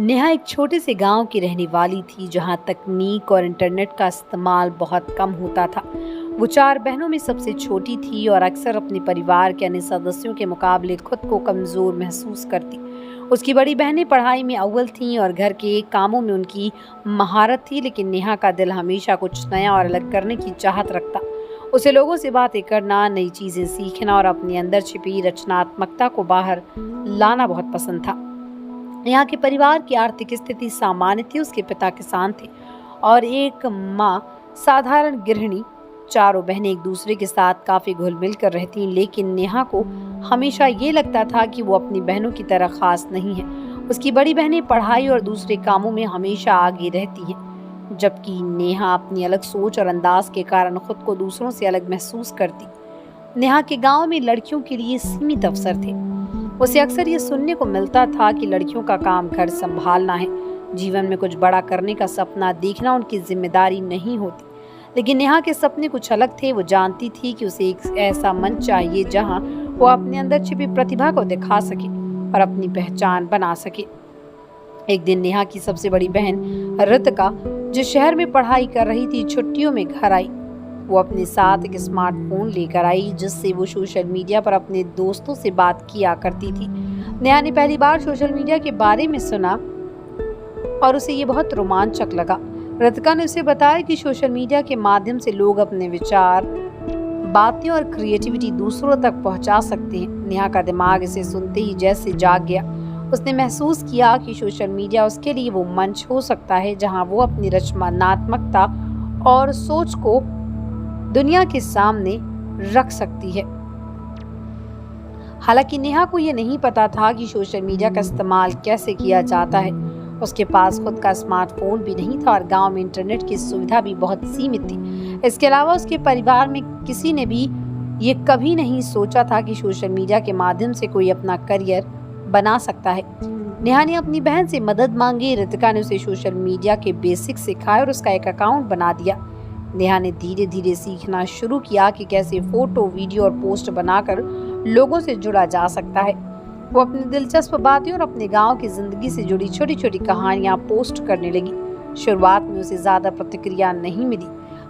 नेहा एक छोटे से गांव की रहने वाली थी जहां तकनीक और इंटरनेट का इस्तेमाल बहुत कम होता था। वो चार बहनों में सबसे छोटी थी और अक्सर अपने परिवार के अन्य सदस्यों के मुकाबले खुद को कमजोर महसूस करती। उसकी बड़ी बहनें पढ़ाई में अव्वल थीं और घर के कामों में उनकी महारत थी, लेकिन नेहा का दिल हमेशा कुछ नया और अलग करने की चाहत रखता। उसे लोगों से बातें करना, नई चीजें सीखना और अपने अंदर छिपी रचनात्मकता को बाहर लाना बहुत पसंद था। यहाँ के परिवार की आर्थिक स्थिति सामान्य थी। उसके पिता किसान थे और एक माँ साधारण गृहिणी। चारों बहनें एक दूसरे के साथ काफी घुल मिल कर रहती, लेकिन नेहा को हमेशा ये लगता था कि वो अपनी बहनों की तरह खास नहीं है। उसकी बड़ी बहनें पढ़ाई और दूसरे कामों में हमेशा आगे रहती हैं, जबकि नेहा अपनी अलग सोच और अंदाज के कारण खुद को दूसरों से अलग महसूस करती। नेहा के गांव में लड़कियों के लिए सीमित अवसर थे। उसे अक्सर ये सुनने को मिलता था कि लड़कियों का काम घर संभालना है, जीवन में कुछ बड़ा करने का सपना देखना उनकी जिम्मेदारी नहीं होती। लेकिन नेहा के सपने कुछ अलग थे। वो जानती थी कि उसे एक ऐसा मंच चाहिए जहां वो अपने अंदर छिपी प्रतिभा को दिखा सके और अपनी पहचान बना सके। एक दिन नेहा की सबसे बड़ी बहन रितिका, जो शहर में पढ़ाई कर रही थी, छुट्टियों में घर आई। वो अपने साथ एक स्मार्टफोन लेकर आई जिससे वो सोशल मीडिया पर अपने दोस्तों से बात किया करती थी। नेहा ने पहली बार सोशल मीडिया के बारे में सुना और उसे ये बहुत रोमांचक लगा। रितिका ने उसे बताया कि सोशल मीडिया के माध्यम से लोग अपने विचार, बातें और क्रिएटिविटी दूसरों तक पहुंचा सकते हैं। नेहा का दिमाग इसे सुनते ही जैसे जाग गया। उसने महसूस किया कि सोशल मीडिया उसके लिए वो मंच हो सकता है जहां वो अपनी रचनात्मकता और सोच को दुनिया के सामने रख सकती है। हालांकि नेहा को यह नहीं पता था कि सोशल मीडिया का इस्तेमाल कैसे किया जाता है। उसके पास खुद का स्मार्टफोन भी नहीं था और गांव में इंटरनेट की सुविधा भी बहुत सीमित थी। इसके अलावा उसके परिवार में किसी ने भी ये कभी नहीं सोचा था कि सोशल मीडिया के माध्यम से कोई अपना करियर बना सकता है। नेहा ने अपनी बहन से मदद मांगी। रितिका ने उसे सोशल मीडिया के बेसिक सिखाए और उसका एक अकाउंट बना दिया। नेहा ने धीरे धीरे सीखना शुरू किया कि कैसे फोटो, वीडियो और पोस्ट बनाकर लोगों से जुड़ा जा सकता है। वो अपनी दिलचस्प बातें और अपने गांव की जिंदगी से जुड़ी छोटी छोटी कहानियां पोस्ट करने लगी। शुरुआत में उसे ज्यादा प्रतिक्रिया नहीं मिली।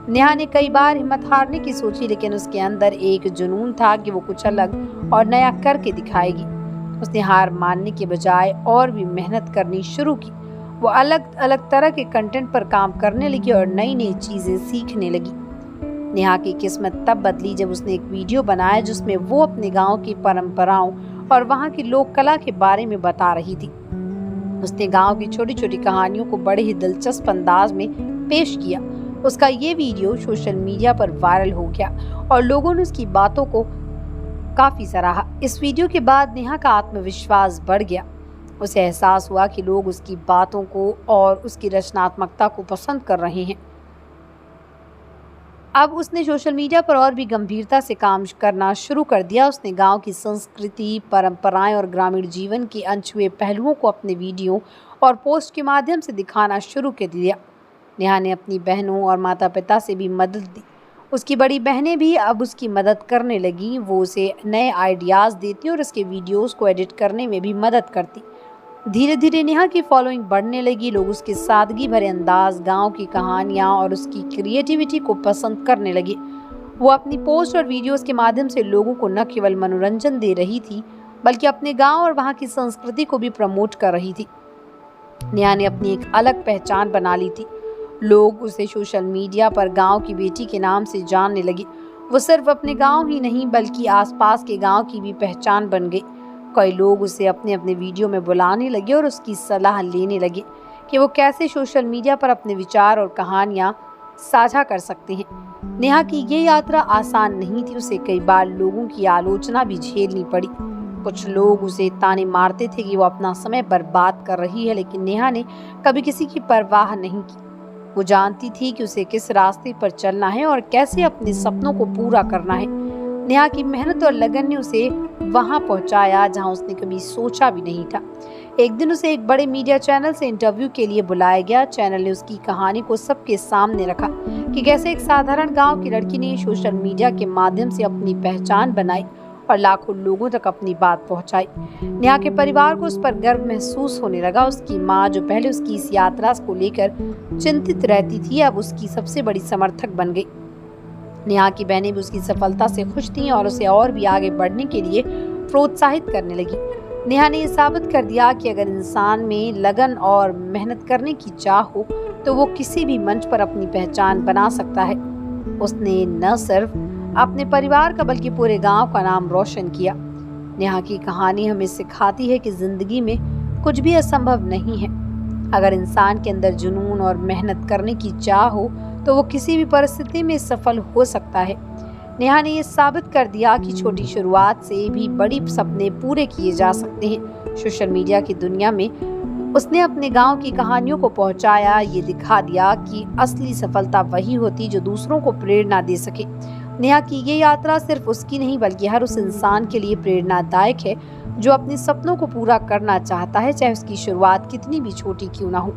नेहा ने कई बार हिम्मत हारने की सोची, लेकिन उसके अंदर एक जुनून था कि वो कुछ अलग और नया करके दिखाएगी। उसने हार मानने के बजाय और भी मेहनत करनी शुरू की। वो अलग अलग तरह के कंटेंट पर काम करने लगी और नई नई चीजें सीखने लगी। नेहा की किस्मत तब बदली जब उसने एक वीडियो बनाया जिसमें वो अपने गांव की परंपराओं और वहां की लोक कला के बारे में बता रही थी। उसने गांव की छोटी छोटी कहानियों को बड़े ही दिलचस्प अंदाज में पेश किया। उसका ये वीडियो सोशल मीडिया पर वायरल हो गया और लोगों ने उसकी बातों को काफी सराहा। इस वीडियो के बाद नेहा का आत्मविश्वास बढ़ गया। उसे एहसास हुआ कि लोग उसकी बातों को और उसकी रचनात्मकता को पसंद कर रहे हैं। अब उसने सोशल मीडिया पर और भी गंभीरता से काम करना शुरू कर दिया। उसने गांव की संस्कृति, परंपराएं और ग्रामीण जीवन के अनछुए पहलुओं को अपने वीडियो और पोस्ट के माध्यम से दिखाना शुरू कर दिया। नेहा ने अपनी बहनों और माता पिता से भी मदद दी। उसकी बड़ी बहनें भी अब उसकी मदद करने लगी। वो उसे नए आइडियाज़ देती और उसके वीडियोस को एडिट करने में भी मदद करती। धीरे धीरे नेहा की फॉलोइंग बढ़ने लगी। लोग उसके सादगी भरे अंदाज, गांव की कहानियां और उसकी क्रिएटिविटी को पसंद करने लगे। वो अपनी पोस्ट और वीडियोस के माध्यम से लोगों को न केवल मनोरंजन दे रही थी, बल्कि अपने गांव और वहां की संस्कृति को भी प्रमोट कर रही थी। नेहा ने अपनी एक अलग पहचान बना ली थी। लोग उसे सोशल मीडिया पर गाँव की बेटी के नाम से जानने लगे। वो सिर्फ अपने गाँव ही नहीं बल्कि आसपास के गाँव की भी पहचान बन गई। कई लोग उसे अपने अपने वीडियो में बुलाने लगे और उसकी सलाह लेने लगे कि वो कैसे सोशल मीडिया पर अपने विचार और कहानियां साझा कर सकते हैं। नेहा की ये यात्रा आसान नहीं थी। उसे कई बार लोगों की आलोचना भी झेलनी पड़ी। कुछ लोग उसे ताने मारते थे कि वो अपना समय बर्बाद कर रही है, लेकिन नेहा ने कभी किसी की परवाह नहीं की। वो जानती थी कि उसे किस रास्ते पर चलना है और कैसे अपने सपनों को पूरा करना है। नेहा की मेहनत और लगन ने उसे वहां पहुंचाया जहां उसने कभी सोचा भी नहीं था। एक दिन उसे एक बड़े मीडिया चैनल से इंटरव्यू के लिए बुलाया गया। चैनल ने उसकी कहानी को सबके सामने रखा कि कैसे एक साधारण गांव की लड़की ने सोशल मीडिया के माध्यम से अपनी पहचान बनाई और लाखों लोगों तक अपनी बात पहुंचाई। नेहा के परिवार को उस पर गर्व महसूस होने लगा। उसकी माँ, जो पहले उसकी इस यात्रा को लेकर चिंतित रहती थी, अब उसकी सबसे बड़ी समर्थक बन गई। नेहा की बहनें भी उसकी सफलता से खुश थीं और उसे और भी आगे बढ़ने के लिए प्रोत्साहित करने लगी। नेहा ने यह साबित कर दिया कि अगर इंसान में लगन और मेहनत करने की चाह हो तो वो किसी भी मंच पर अपनी पहचान बना सकता है। उसने न सिर्फ अपने परिवार का बल्कि पूरे गांव का नाम रोशन किया। नेहा की कहानी हमें सिखाती है कि जिंदगी में कुछ भी असंभव नहीं है। अगर इंसान के अंदर जुनून और मेहनत करने की चाह हो तो वो किसी भी परिस्थिति में सफल हो सकता है। नेहा ने यह साबित कर दिया कि छोटी शुरुआत से भी बड़ी सपने पूरे किए जा सकते हैं। सोशल मीडिया की दुनिया में उसने अपने गांव की कहानियों को पहुंचाया, ये दिखा दिया कि असली सफलता वही होती जो दूसरों को प्रेरणा दे सके। नेहा की ये यात्रा सिर्फ उसकी नहीं बल्कि हर उस इंसान के लिए प्रेरणादायक है जो अपने सपनों को पूरा करना चाहता है, चाहे उसकी शुरुआत कितनी भी छोटी क्यों ना हो।